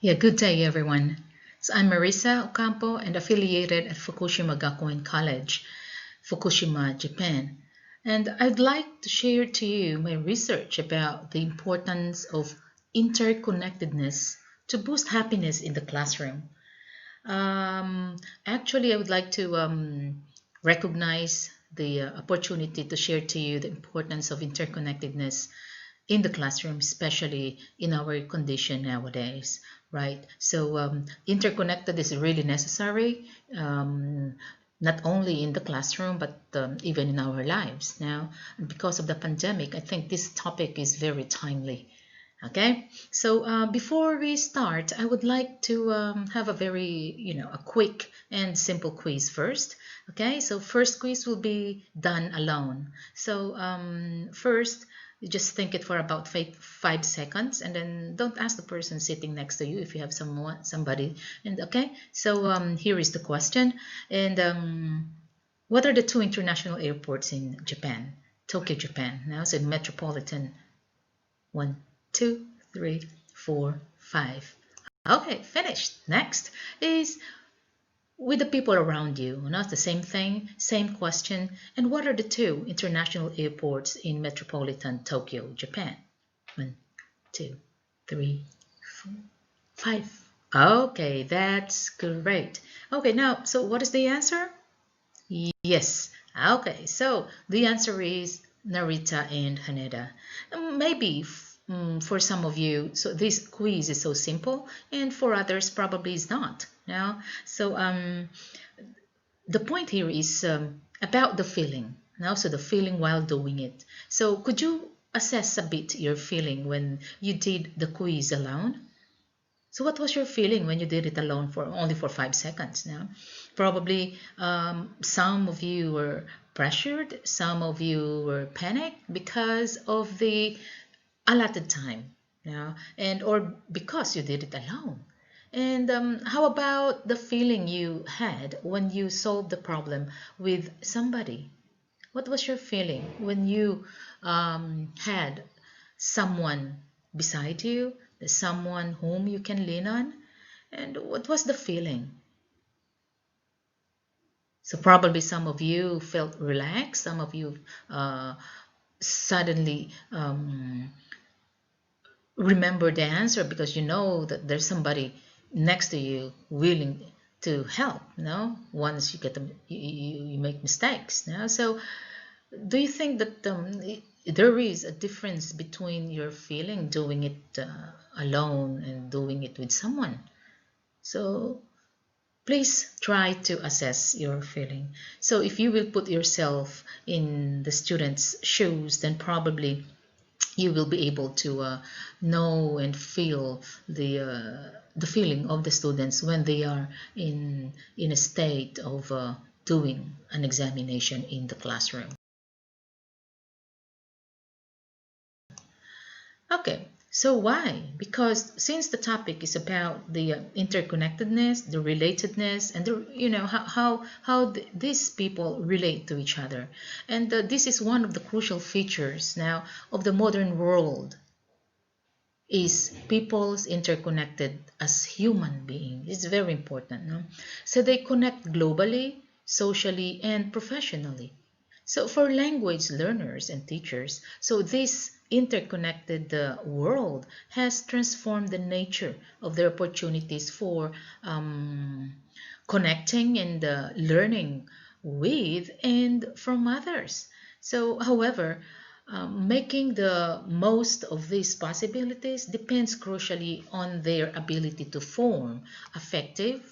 Yeah, good day, everyone. So I'm Merissa Ocampo and affiliated at Fukushima Gakuen College, Fukushima, Japan. And I'd like to share to you my research about the importance of interconnectedness to boost happiness in the classroom. Actually, I would like to recognize the opportunity to share to you the importance of interconnectedness in the classroom, especially in our condition nowadays, right? So interconnected is really necessary, not only in the classroom, but even in our lives now. And because of the pandemic, I think this topic is very timely. Okay, so before we start, I would like to have a very, a quick and simple quiz first. Okay, so first quiz will be done alone. So first, you just think it for about 5 seconds, and then don't ask the person sitting next to you if you have somebody. And okay, so here is the question. And what are the two international airports in Japan? Tokyo, Japan. Now, so metropolitan. 1, 2, 3, 4, 5. Okay, finished. Next is with the people around you. Not the same thing, same question. And what are the two international airports in metropolitan Tokyo, Japan? 1, 2, 3, 4, 5. Okay, that's great. Okay, now, so what is the answer? Yes. Okay, so the answer is Narita and Haneda. Maybe for some of you, so this quiz is so simple, and for others probably is not. Now, so the point here is about the feeling. Now, so the feeling while doing it. So could you assess a bit your feeling when you did the quiz alone? So what was your feeling when you did it alone for only for 5 seconds now? Probably some of you were pressured, some of you were panicked because of the allotted time, and or because you did it alone. And how about the feeling you had when you solved the problem with somebody? What was your feeling when you had someone beside you, someone whom you can lean on? And what was the feeling? So probably some of you felt relaxed, some of you suddenly remember the answer because you know that there's somebody next to you willing to help, once you get them, you make mistakes, so do you think that there is a difference between your feeling doing it alone and doing it with someone? So please try to assess your feeling. So if you will put yourself in the student's shoes, then probably you will be able to know and feel the feeling of the students when they are in a state of doing an examination in the classroom. Okay, so why? Because since the topic is about the interconnectedness, the relatedness, and how these people relate to each other, and this is one of the crucial features now of the modern world, is people's interconnected as human beings. It's very important, no? So they connect globally, socially, and professionally. So for language learners and teachers, so this interconnected world has transformed the nature of their opportunities for connecting and learning with and from others. So, however, making the most of these possibilities depends crucially on their ability to form effective,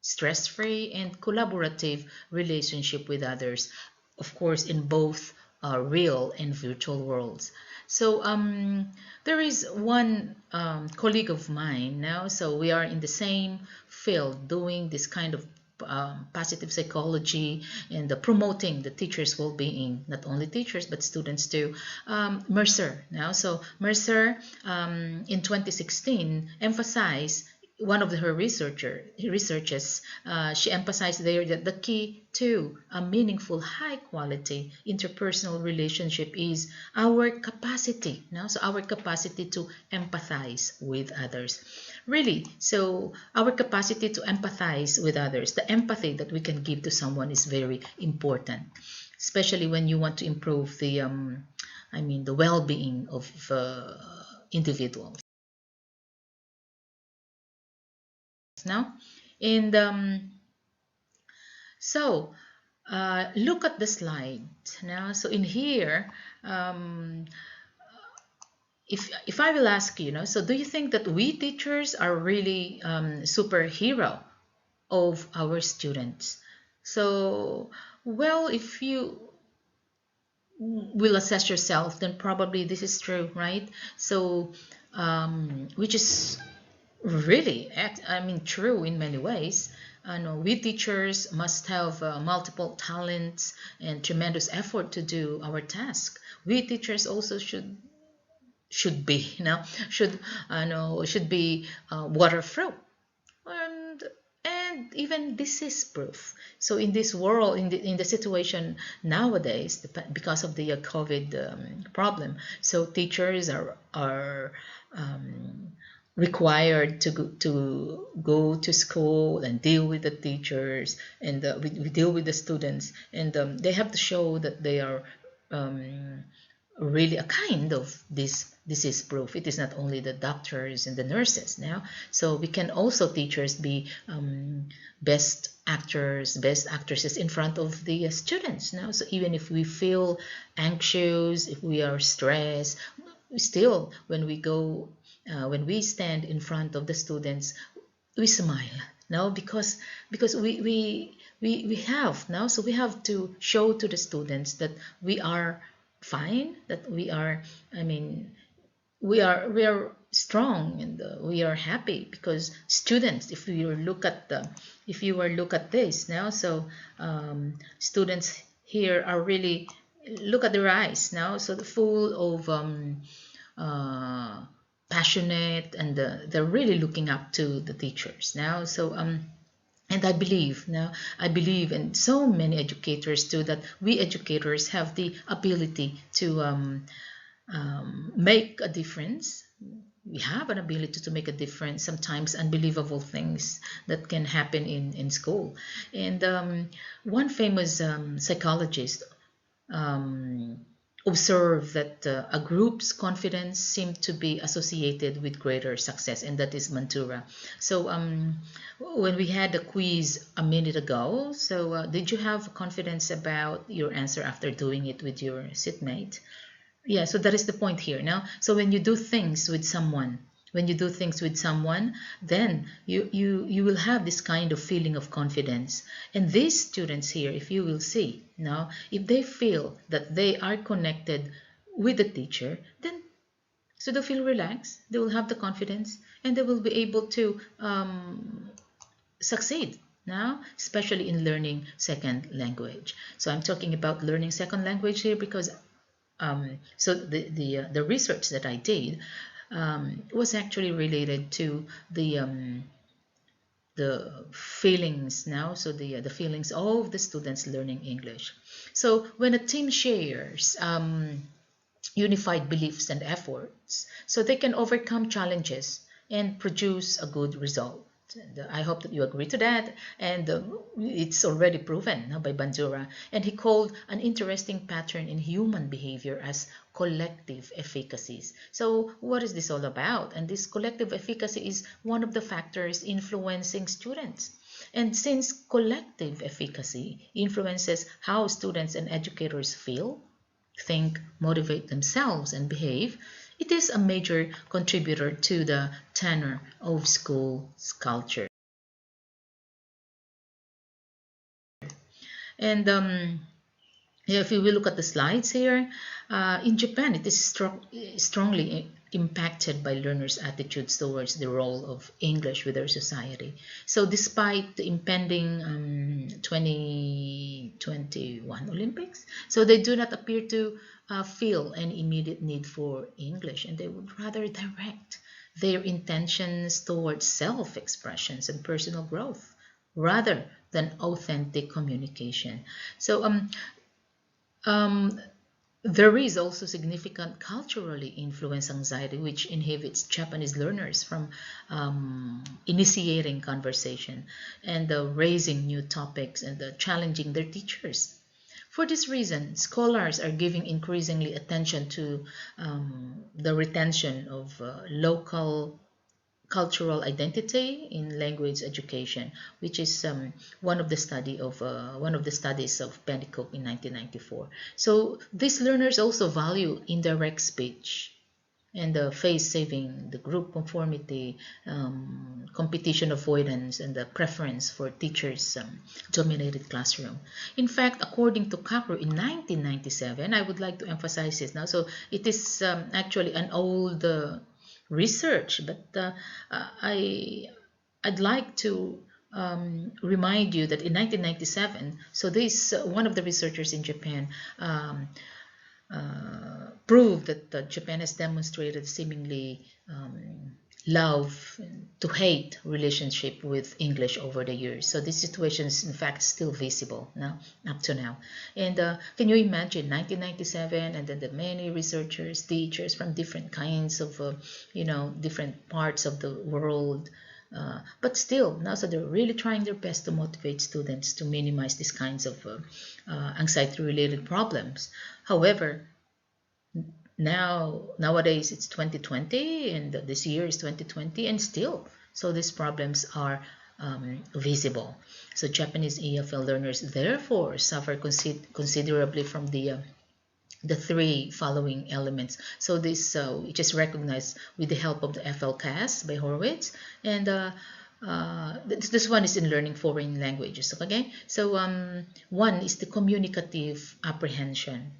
stress-free, and collaborative relationship with others, of course, in both real and virtual worlds. So there is one colleague of mine now, so we are in the same field doing this kind of positive psychology and promoting the teachers' well-being, not only teachers but students too. Mercer now, so Mercer in 2016 emphasized one of her researches, she emphasized there that the key to a meaningful, high-quality interpersonal relationship is our capacity. Now, so our capacity to empathize with others. Really, so our capacity to empathize with others, the empathy that we can give to someone is very important, especially when you want to improve the well-being of individuals. Now, and so look at the slide now. So in here, if I will ask you, so do you think that we teachers are really superhero of our students? So, well, if you will assess yourself, then probably this is true, right? So, which is really, true in many ways. No, we teachers must have multiple talents and tremendous effort to do our task. We teachers also should be, should be waterproof and even disease proof. So in this world, in the situation nowadays, because of the COVID problem, so teachers are required to go to school and deal with the teachers, and we deal with the students, and they have to show that they are really a kind of this disease proof. It is not only the doctors and the nurses now, so we can also teachers be best actors, best actresses in front of the students now. So even if we feel anxious, if we are stressed, still when we stand in front of the students, we smile now, because we have now, so we have to show to the students that we are fine, that we are, we are strong, and we are happy, because students, if you look at this now, so students here are really, look at their eyes now, so full of passionate, and they're really looking up to the teachers now. So and I believe now, and so many educators too, that we educators have the ability to make a difference. We have an ability to make a difference, sometimes unbelievable things that can happen in school. And one famous psychologist observe that a group's confidence seemed to be associated with greater success, and that is Mantura. So when we had a quiz a minute ago, so did you have confidence about your answer after doing it with your seatmate? Yeah, so that is the point here now. So when you do things with someone, then you will have this kind of feeling of confidence. And these students here, if you will see now, if they feel that they are connected with the teacher, then so they'll feel relaxed, they will have the confidence, and they will be able to succeed now, especially in learning second language. So I'm talking about learning second language here because so the research that I did was actually related to the feelings now, so the feelings of the students learning English. So when a team shares unified beliefs and efforts, so they can overcome challenges and produce a good result. And I hope that you agree to that, and it's already proven by Bandura. And he called an interesting pattern in human behavior as collective efficacies. So what is this all about? And this collective efficacy is one of the factors influencing students. And since collective efficacy influences how students and educators feel, think, motivate themselves, and behave, it is a major contributor to the tenor of school's culture. And if we will look at the slides here, in Japan, it is strongly impacted by learners' attitudes towards the role of English with their society. So despite the impending 2021 Olympics, so they do not appear to feel any immediate need for English, and they would rather direct their intentions towards self-expressions and personal growth rather than authentic communication. So um, there is also significant culturally influenced anxiety which inhibits Japanese learners from initiating conversation and raising new topics and challenging their teachers. For this reason, scholars are giving increasingly attention to the retention of local cultural identity in language education, which is one of the studies of Pennycook in 1994. So these learners also value indirect speech and the face saving, the group conformity, competition avoidance, and the preference for teachers' dominated classroom. In fact, according to Kakru in 1997, I would like to emphasize this now. So it is actually an old research, but I'd like to remind you that in 1997, so this one of the researchers in Japan proved that Japan has demonstrated seemingly love to hate relationship with English over the years. So this situation is in fact still visible now, up to now. And can you imagine 1997, and then the many researchers, teachers from different kinds of, different parts of the world. But still, now so they're really trying their best to motivate students to minimize these kinds of anxiety-related problems. However, nowadays it's 2020 and this year is 2020 and still so these problems are visible. So Japanese EFL learners therefore suffer considerably from the three following elements. So this which is recognized with the help of the FLCAS by Horowitz, and this one is in learning foreign languages. Okay, so one is the communicative apprehension.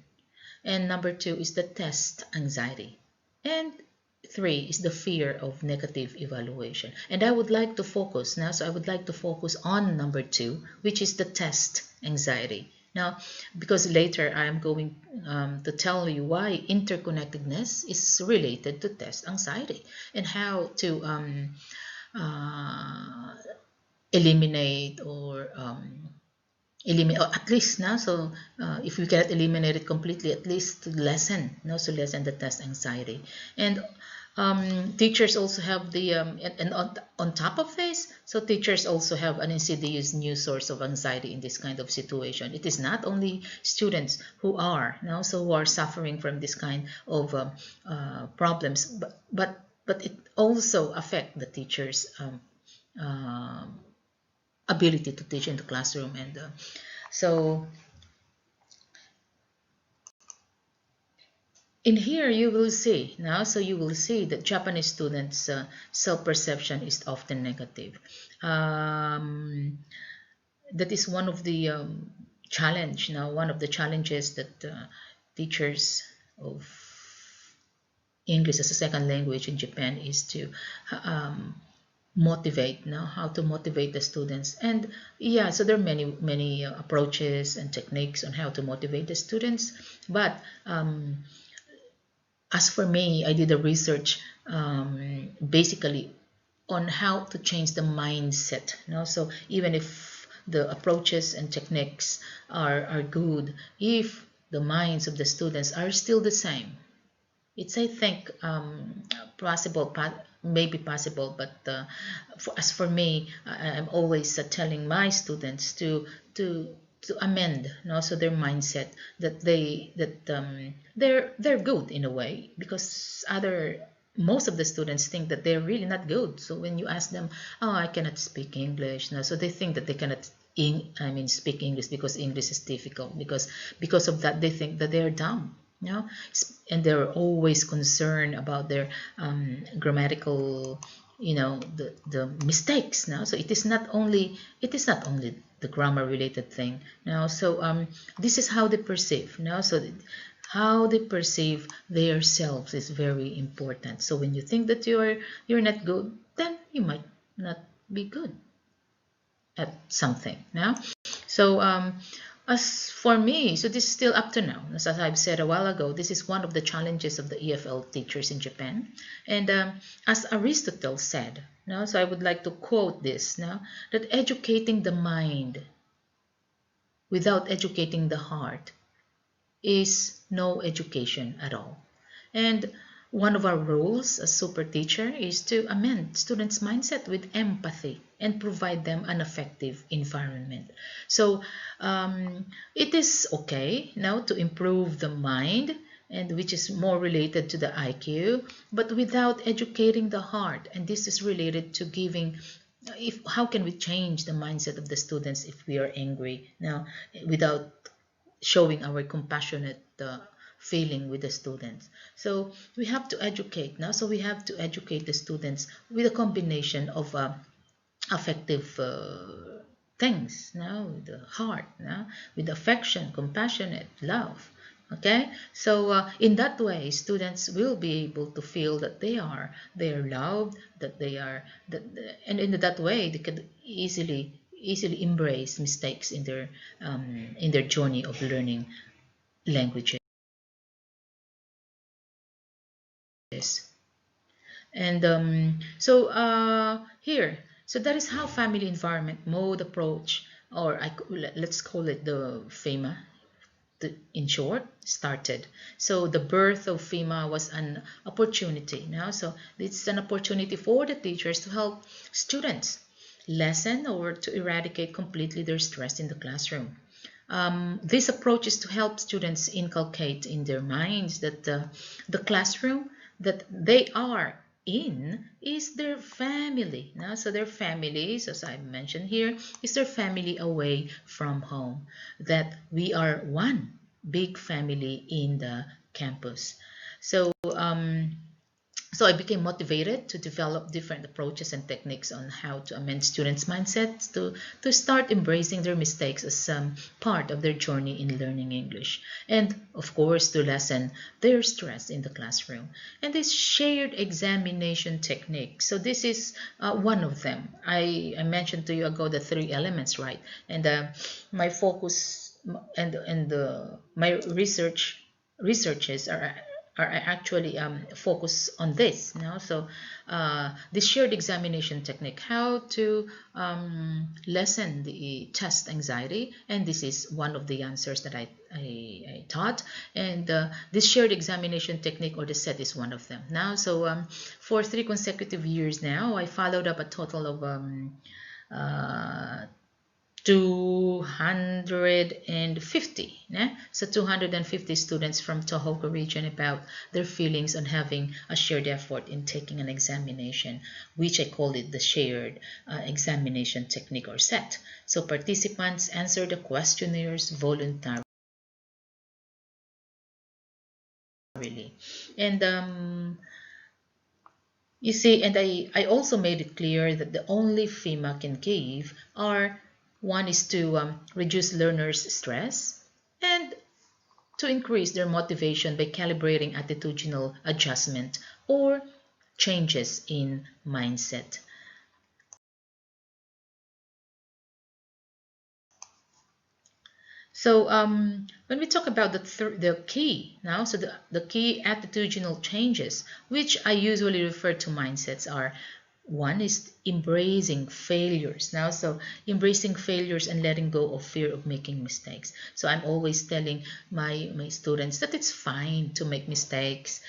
And number two is the test anxiety. And three is the fear of negative evaluation. And I would like to focus now, so I would like to focus on number two, which is the test anxiety. Now, because later I am going to tell you why interconnectedness is related to test anxiety and how to eliminate or at least now, so if we cannot eliminate it completely, at least to lessen, to lessen the test anxiety. And teachers also have the and on top of this, so teachers also have an insidious new source of anxiety in this kind of situation. It is not only students who are who are suffering from this kind of problems, but it also affect the teachers' ability to teach in the classroom. And so in here you will see that Japanese students' self-perception is often negative. That is one of the one of the challenges that teachers of English as a second language in Japan is to motivate, how to motivate the students. And yeah, so there are many approaches and techniques on how to motivate the students, but as for me, I did a research basically on how to change the mindset. So even if the approaches and techniques are good, if the minds of the students are still the same, it's, I think, possible, maybe possible, but as for me, I'm always telling my students to amend, so their mindset that they're good in a way, because most of the students think that they're really not good. So when you ask them, oh, I cannot speak English, so they think that they cannot speak English because English is difficult, because of that they think that they're dumb. And they're always concerned about their grammatical, the mistakes. So it is not only the grammar related thing. So this is how they perceive. So how they perceive their selves is very important. So when you think that you're not good, then you might not be good at something. So As for me, so this is still up to now. As I've said a while ago, this is one of the challenges of the EFL teachers in Japan. And as Aristotle said, now, so I would like to quote this now, that educating the mind without educating the heart is no education at all. And one of our roles as super teacher is to amend students' mindset with empathy and provide them an effective environment. So it is okay now to improve the mind, and which is more related to the IQ, but without educating the heart. And this is related to giving, if how can we change the mindset of the students if we are angry now without showing our compassionate feeling with the students. So we have to educate now. So we have to educate the students with a combination of affective things now, with the heart now, with affection, compassionate, love. Okay, so in that way, students will be able to feel that they are loved, that they are that, and in that way they could easily embrace mistakes in their journey of learning languages. And here, so that is how family environment mode approach, or let's call it the FEMA, in short, started. So the birth of FEMA was an opportunity now. So it's an opportunity for the teachers to help students lessen or to eradicate completely their stress in the classroom. This approach is to help students inculcate in their minds that the classroom that they are in is their family. Now, so their families, as I mentioned here, is their family away from home. That we are one big family in the campus. So so I became motivated to develop different approaches and techniques on how to amend students' mindsets to start embracing their mistakes as part of their journey in learning English. And of course, to lessen their stress in the classroom. And this shared examination technique. So this is one of them. I mentioned to you ago the three elements, right? And my focus and my researches are actually focus on this now. So this shared examination technique, how to lessen the test anxiety, and this is one of the answers that I taught. And this shared examination technique, or the set, is one of them now. So for 3 consecutive years now, I followed up a total of 250, so 250 students from Tohoku region about their feelings on having a shared effort in taking an examination, which I call it the shared examination technique, or set. So participants answer the questionnaires voluntarily. And you see, and I also made it clear that the only FEMA can give are, one is to reduce learners' stress, and to increase their motivation by calibrating attitudinal adjustment or changes in mindset. So when we talk about the key now, so the key attitudinal changes, which I usually refer to mindsets, are, one is embracing failures now. So embracing failures and letting go of fear of making mistakes. So I'm always telling my students that it's fine to make mistakes.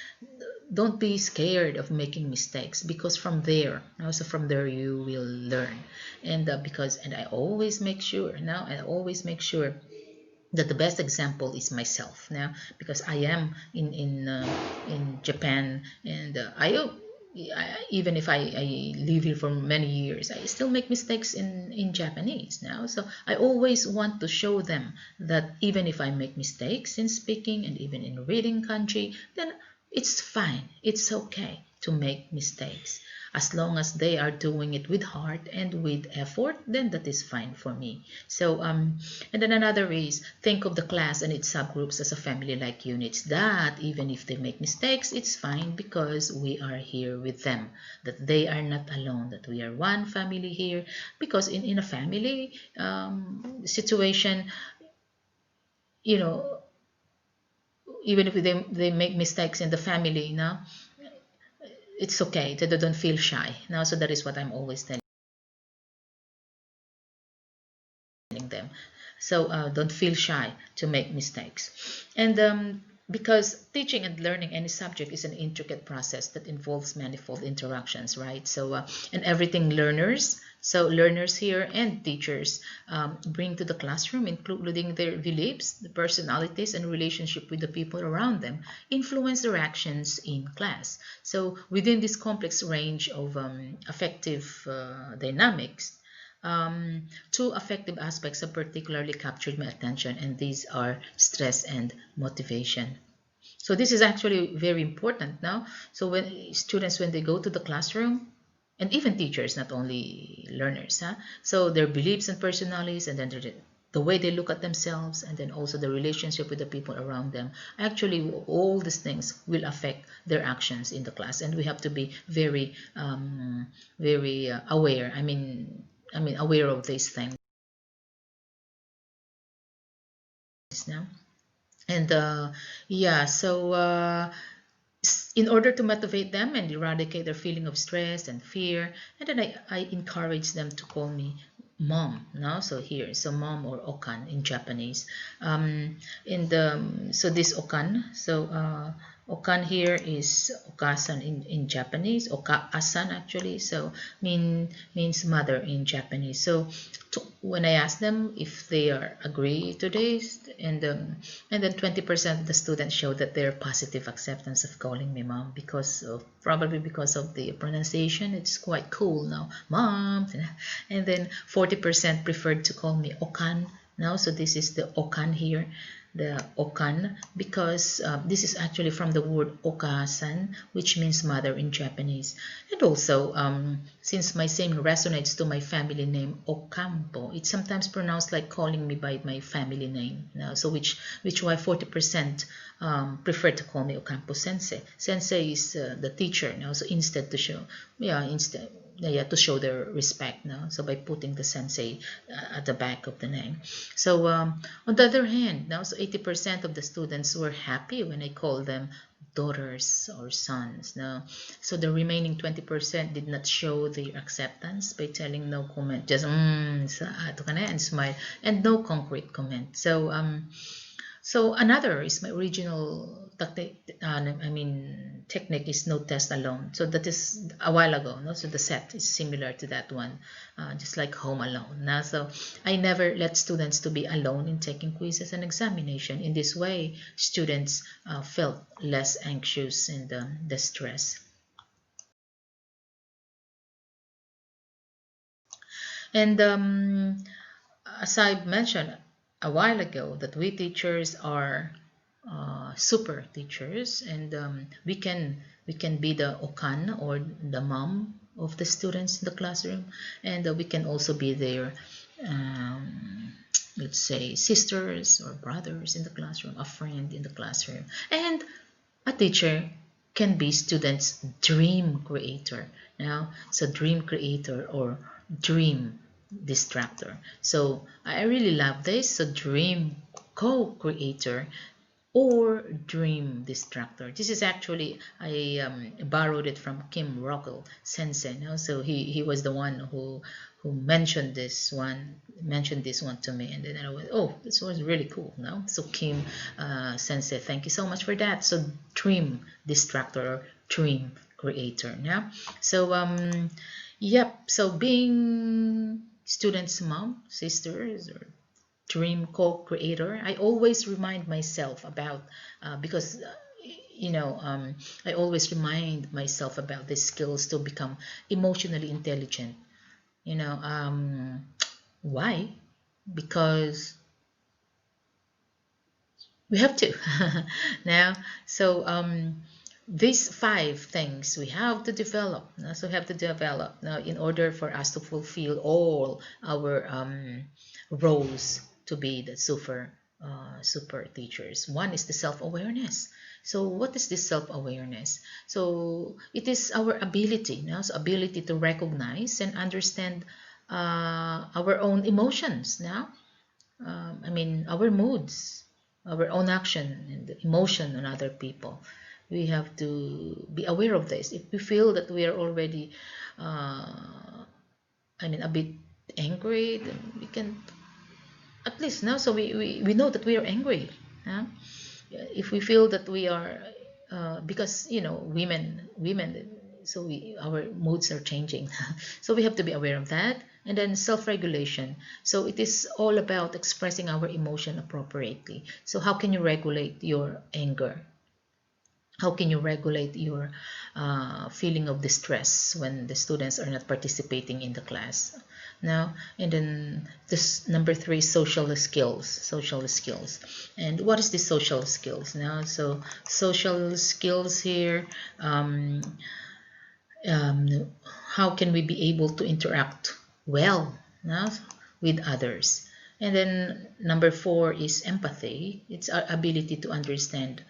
Don't be scared of making mistakes, because from there, also from there, you will learn. And and I always make sure that the best example is myself now, because I am in Japan, and even if I live here for many years, I still make mistakes in Japanese now. So I always want to show them that even if I make mistakes in speaking and even in reading kanji, then it's fine, it's okay to make mistakes. As long as they are doing it with heart and with effort, then that is fine for me. So and then another is, think of the class and its subgroups as a family-like units, that even if they make mistakes, it's fine, because we are here with them, that they are not alone, that we are one family here. Because in a family situation, you know, even if they make mistakes in the family, it's okay. They don't feel shy. So that is what I'm always telling them. So don't feel shy to make mistakes. And because teaching and learning any subject is an intricate process that involves manifold interactions, right? So and everything learners here and teachers bring to the classroom, including their beliefs, the personalities, and relationship with the people around them, influence their actions in class. So within this complex range of affective dynamics, two affective aspects have particularly captured my attention, and these are stress and motivation. So this is actually very important now. So when students, when they go to the classroom, and even teachers, not only learners, so their beliefs and personalities, and then the way they look at themselves, and then also the relationship with the people around them, actually all these things will affect their actions in the class, and we have to be very very aware. I mean aware of these things now. And yeah, so in order to motivate them and eradicate their feeling of stress and fear, and then I encourage them to call me mom. So here, so mom, or okan in Japanese. In the So this okan, so okan here is okasan in Japanese, oka-asan actually, so means mother in Japanese. So when I ask them if they are agree to this, and then 20% of the students show that they're positive acceptance of calling me mom, because of, probably because of the pronunciation. It's quite cool now, mom. And then 40% preferred to call me okan now. So this is the okan here, the okan, because this is actually from the word okasan, which means mother in Japanese. And also, since my same resonates to my family name Ocampo, it's sometimes pronounced like calling me by my family name. So which why 40% prefer to call me Ocampo Sensei. Sensei is the teacher now. So instead to show, to show their respect now. So by putting the sensei at the back of the name. So on the other hand, now, so 80% of the students were happy when I called them daughters or sons. Now, so the remaining 20% did not show their acceptance by telling no comment, just ato ka na, and smile, and no concrete comment. So another is my original technique is no test alone. So that is a while ago. So the set is similar to that one, just like Home Alone. So I never let students to be alone in taking quizzes and examination. In this way, students felt less anxious and the stress. And as I mentioned a while ago, that we teachers are super teachers, and we can be the okan, or the mom of the students in the classroom, and we can also be their let's say sisters or brothers in the classroom, a friend in the classroom. And a teacher can be students' dream creator. So dream creator or dream distractor. So I really love this. So dream co-creator or dream distractor. This is actually, I borrowed it from Kim Rockwell Sensei. So he was the one who mentioned this one to me, and then I went, oh, this was really cool. So Kim Sensei, thank you so much for that. So dream distractor or dream creator. So yep, so being students' mom, sisters, or dream co-creator, I always remind myself about because I always remind myself about the skills to become emotionally intelligent. Why? Because we have to. now so these 5 things we have to develop. So we have to develop now in order for us to fulfill all our roles to be the super teachers. One is the self-awareness. So what is this self-awareness? So it is our ability so ability to recognize and understand our own emotions our moods, our own action and the emotion on other people. We have to be aware of this. If we feel that we are already, a bit angry, then we can at least now, so we know that we are angry. Huh? If we feel that we are, because women, so our moods are changing. So we have to be aware of that. And then self-regulation. So it is all about expressing our emotion appropriately. So how can you regulate your anger? How can you regulate your feeling of distress when the students are not participating in the class? Now, and then this number 3, social skills. And what is the social skills now? So social skills here, how can we be able to interact well now with others? And then number 4 is empathy. It's our ability to understand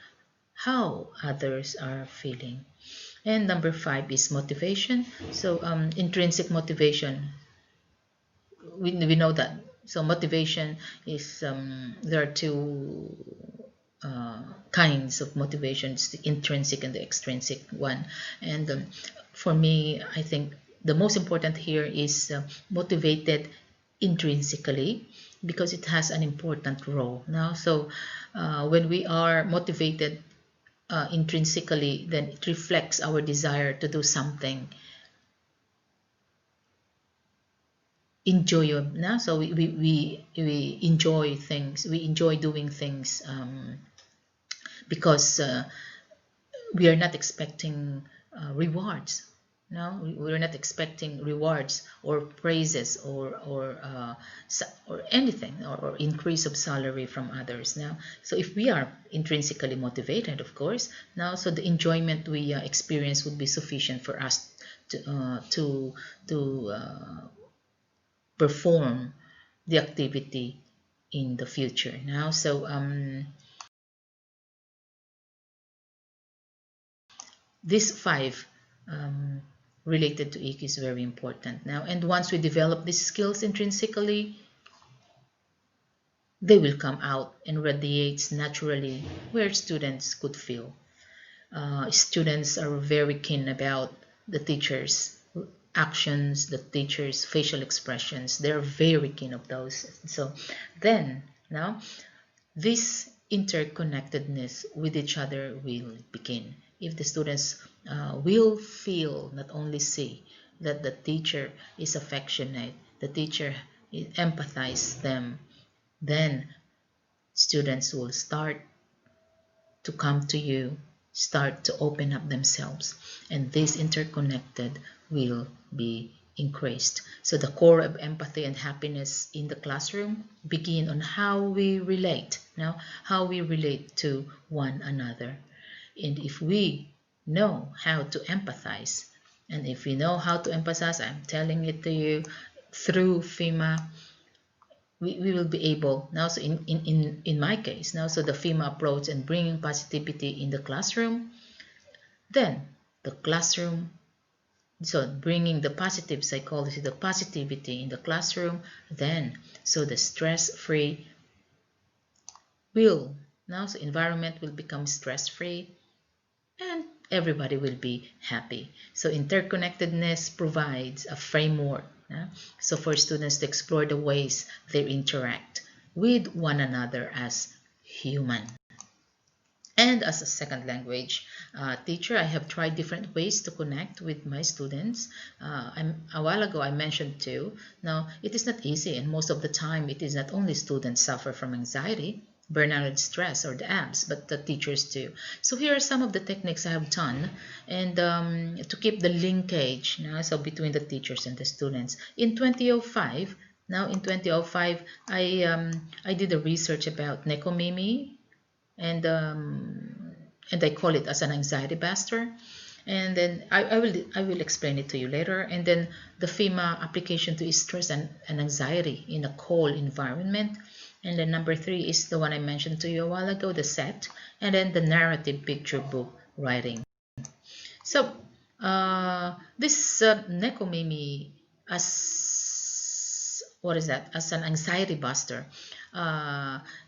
how others are feeling. And number 5 is motivation. So intrinsic motivation, we know that. So motivation is, there are two kinds of motivations, the intrinsic and the extrinsic one. And for me, I think the most important here is motivated intrinsically, because it has an important role now. So when we are motivated intrinsically, then it reflects our desire to do something enjoyable. Now, so we enjoy things. We enjoy doing things because we are not expecting rewards. No, we're not expecting rewards or praises or anything, or increase of salary from others. Now, so if we are intrinsically motivated, of course, now, so the enjoyment we experience would be sufficient for us to perform the activity in the future. Now, so these 5 related to EQ is very important now. And once we develop these skills intrinsically, they will come out and radiates naturally where students could feel. Students are very keen about the teacher's actions, the teacher's facial expressions. They're very keen of those. So then, now, this interconnectedness with each other will begin. If the students will feel, not only see, that the teacher is affectionate, the teacher empathizes them, then students will start to come to you, start to open up themselves, and this interconnected will be increased. So the core of empathy and happiness in the classroom begin on how we relate. Now, how we relate to one another. And if we know how to empathize, and if we know how to empathize, I'm telling it to you, through FEMA, we will be able now. So in my case now, so the FEMA approach and bringing positivity in the classroom, then the classroom, so bringing the positive psychology, the positivity in the classroom, then so the stress-free will now, so environment will become stress-free and everybody will be happy. So interconnectedness provides a framework, so for students to explore the ways they interact with one another as human. And as a second language teacher, I have tried different ways to connect with my students. A while ago, I mentioned too. Now, it is not easy, and most of the time, it is not only students suffer from anxiety, burnout, and stress, or the abs, but the teachers too. So here are some of the techniques I have done, and to keep the linkage, so between the teachers and the students. In 2005, I did a research about Nekomimi, and I call it as an anxiety buster. And then I will explain it to you later. And then the FEMA application to stress and anxiety in a cold environment. And then number 3 is the one I mentioned to you a while ago, the SET, and then the narrative picture book writing. So this Nekomimi as an anxiety buster.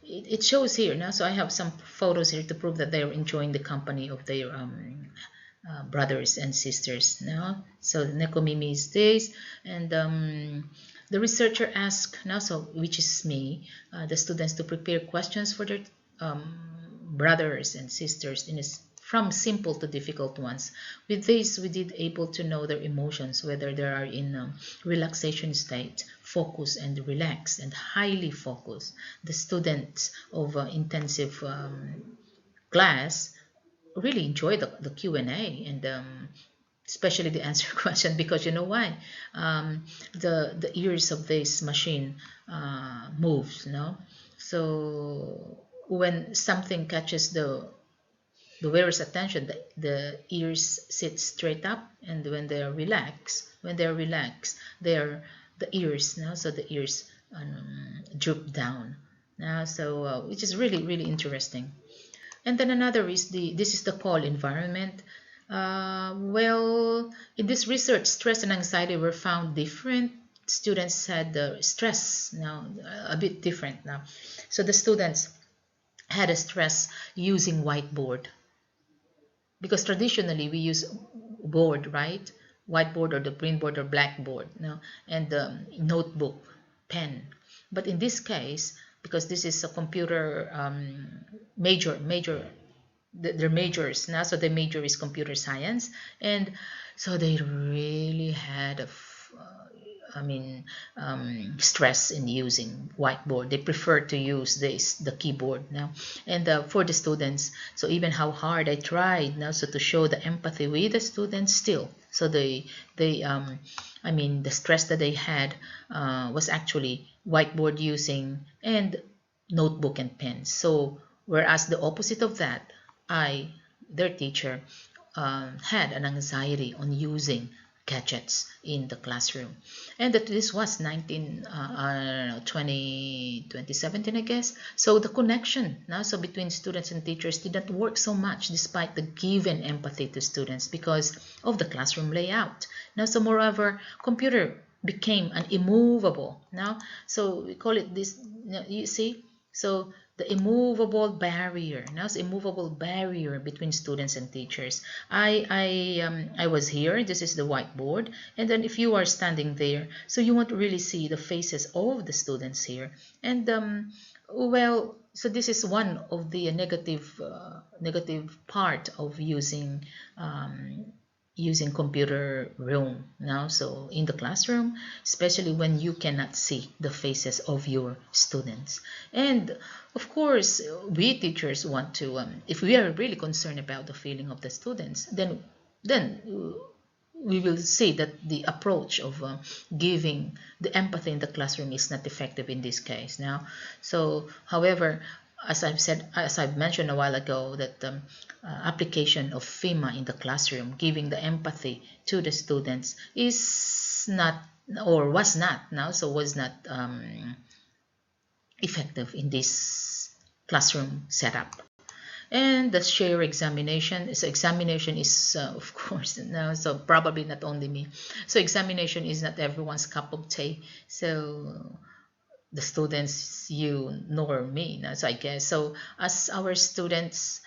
it shows here now. So I have some photos here to prove that they're enjoying the company of their brothers and sisters now. So the Nekomimi is this, and the researcher asked now, so which is me, the students to prepare questions for their brothers and sisters from simple to difficult ones. With this, we did able to know their emotions, whether they are in relaxation state, focus and relax, and highly focused. The students of intensive class really enjoy the Q&A and especially the answer question, because you know why? The ears of this machine moves, no? So when something catches the wearer's attention, the ears sit straight up, and when they're relaxed, they're the ears now, so the ears droop down now, so which is really interesting. And then another is this is the call environment. Well, in this research, stress and anxiety were found different. Students had the stress now a bit different now. So the students had a stress using whiteboard, because traditionally we use board, right? Whiteboard or the green board or blackboard, no? And notebook, pen. But in this case, because this is a computer major, their majors now, so the major is computer science, and so they really had stress in using whiteboard. They prefer to use the keyboard now. And for the students, so even how hard I tried now, so to show the empathy with the students, still, so the stress that they had was actually whiteboard using and notebook and pens. So whereas the opposite of that, their teacher, had an anxiety on using gadgets in the classroom. And that this was 2017, I guess. So the connection now, so between students and teachers did not work so much despite the given empathy to students because of the classroom layout. Now, so moreover, computer became an immovable now. So we call it this, you see, so the immovable barrier. Now it's immovable barrier between students and teachers. I was here. This is the whiteboard, and then if you are standing there, so you won't really see the faces of the students here. And well, so this is one of the negative part of using computer room now, so in the classroom, especially when you cannot see the faces of your students. And of course, we teachers want to, if we are really concerned about the feeling of the students, then we will see that the approach of giving the empathy in the classroom is not effective in this case now. So however, as I've mentioned a while ago, that application of FEMA in the classroom, giving the empathy to the students, is not, or was not now, so was not effective in this classroom setup. And the share examination. So examination is, of course, now, so probably not only me. So examination is not everyone's cup of tea. So the students, you nor me. So I guess, so as our students,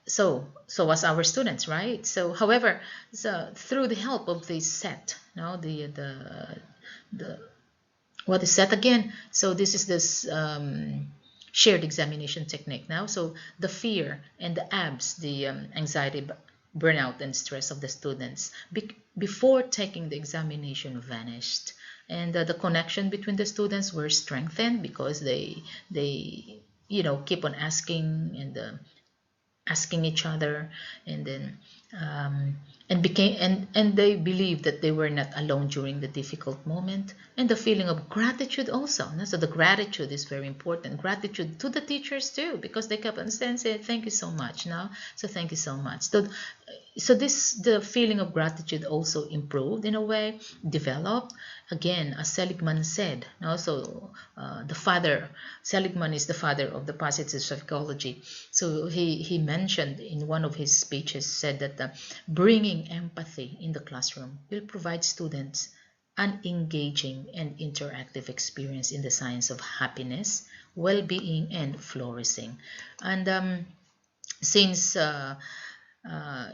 so as our students, right? So however, so through the help of this set, now the what is set again? So this is this shared examination technique now. So the fear and the abs, the anxiety, burnout, and stress of the students before taking the examination vanished. And the connection between the students were strengthened because they keep on asking and asking each other, and then and they believed that they were not alone during the difficult moment, and the feeling of gratitude also. So the gratitude is very important. Gratitude to the teachers too, because they kept on saying thank you so much now. So thank you so much. So the feeling of gratitude also improved in a way, developed. Again, as Seligman said, so Seligman is the father of the positive psychology. So he mentioned in one of his speeches, said that bringing empathy in the classroom will provide students an engaging and interactive experience in the science of happiness, well-being, and flourishing. And since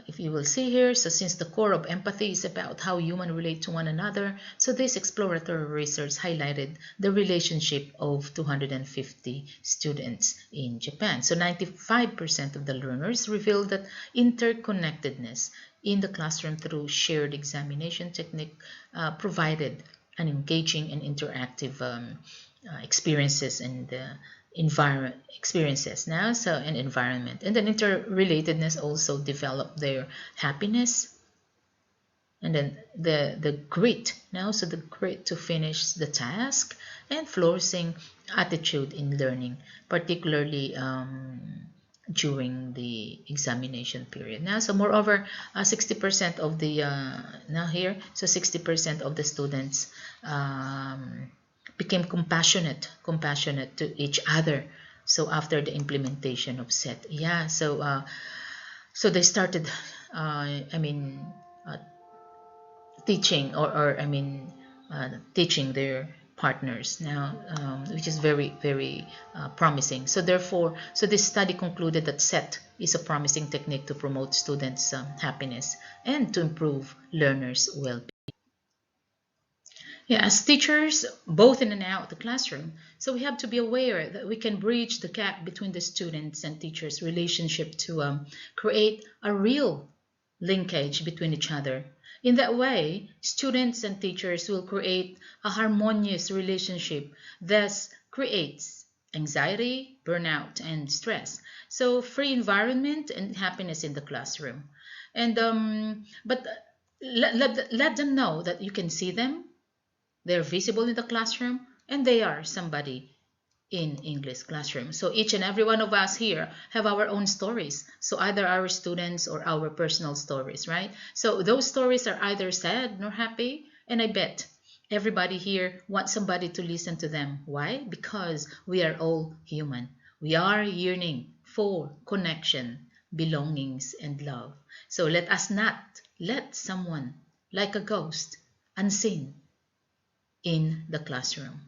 if you will see here, so since the core of empathy is about how humans relate to one another, so this exploratory research highlighted the relationship of 250 students in Japan. So 95% of the learners revealed that interconnectedness in the classroom through shared examination technique provided an engaging and interactive experiences and environment experiences now, so an environment, and then interrelatedness also developed their happiness, and then the grit now, so the grit to finish the task, and flourishing attitude in learning, particularly during the examination period now. So moreover, 60% of the now here, so 60% of the students became compassionate to each other. So after the implementation of set, yeah, so so they started teaching teaching their partners now, which is very promising. So therefore, so this study concluded that set is a promising technique to promote students' happiness and to improve learners' well-being. Yeah, as teachers, both in and out the classroom, so we have to be aware that we can bridge the gap between the students and teachers' relationship to create a real linkage between each other. In that way, students and teachers will create a harmonious relationship, thus creates anxiety, burnout, and stress. So free environment and happiness in the classroom. And but let them know that you can see them, they're visible in the classroom, and they are somebody in English classroom. So each and every one of us here have our own stories. So either our students or our personal stories, right? So those stories are either sad nor happy, and I bet everybody here wants somebody to listen to them. Why? Because we are all human. We are yearning for connection, belongings, and love. So let us not let someone like a ghost unseen in the classroom.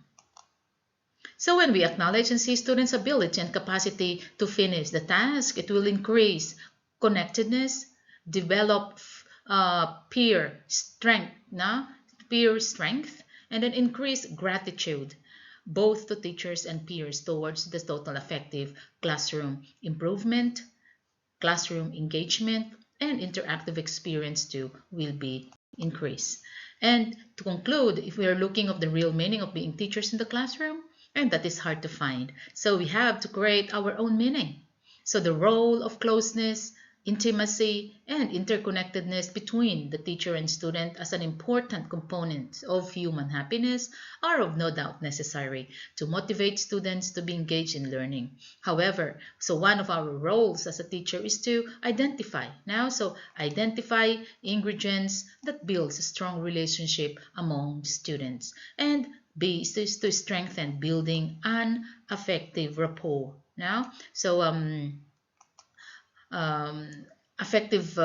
So when we acknowledge and see students' ability and capacity to finish the task, it will increase connectedness, develop peer strength, and then increase gratitude, both to teachers and peers towards the total effective classroom improvement, classroom engagement, and interactive experience too will be increased. And to conclude, if we are looking at the real meaning of being teachers in the classroom, and that is hard to find, so we have to create our own meaning. So the role of closeness, intimacy, and interconnectedness between the teacher and student as an important component of human happiness are of no doubt necessary to motivate students to be engaged in learning. However, so one of our roles as a teacher is to identify ingredients that builds a strong relationship among students, and B is to strengthen building an effective rapport. Effective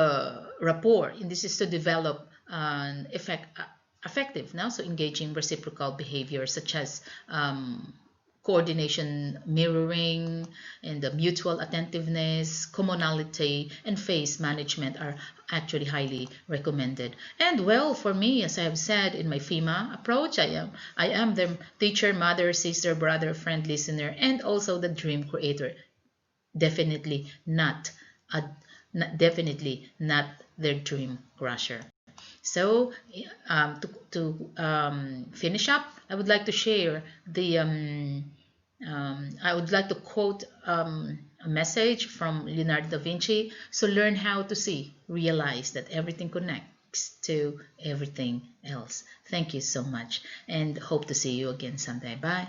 rapport, and this is to develop an effective so engaging reciprocal behavior such as coordination, mirroring, and the mutual attentiveness, commonality, and phase management are actually highly recommended. And well, for me, as I have said in my FEMA approach, I am the teacher, mother, sister, brother, friend, listener, and also the dream creator. Definitely not their dream crusher. So to finish up, I would like to share the I would like to quote a message from Leonardo da Vinci. So learn how to see, realize that everything connects to everything else. Thank you so much, and hope to see you again someday. Bye.